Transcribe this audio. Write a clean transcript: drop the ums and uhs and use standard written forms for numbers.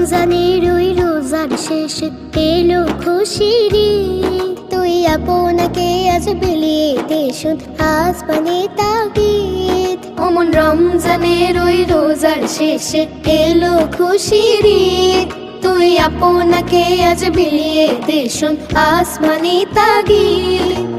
রমজানের ওই রোজার শেষে এলো খুশির ঈদ। তুই আপনাকে আজ বিলিয়ে দে শুধ আসমানে তাগিদ। অমন রমজানের ওই রোজার শেষে এলো খুশির ঈদ। তুই আপনাকে আজ বিলিয়ে দে শুধ আসমানে তাগিদ।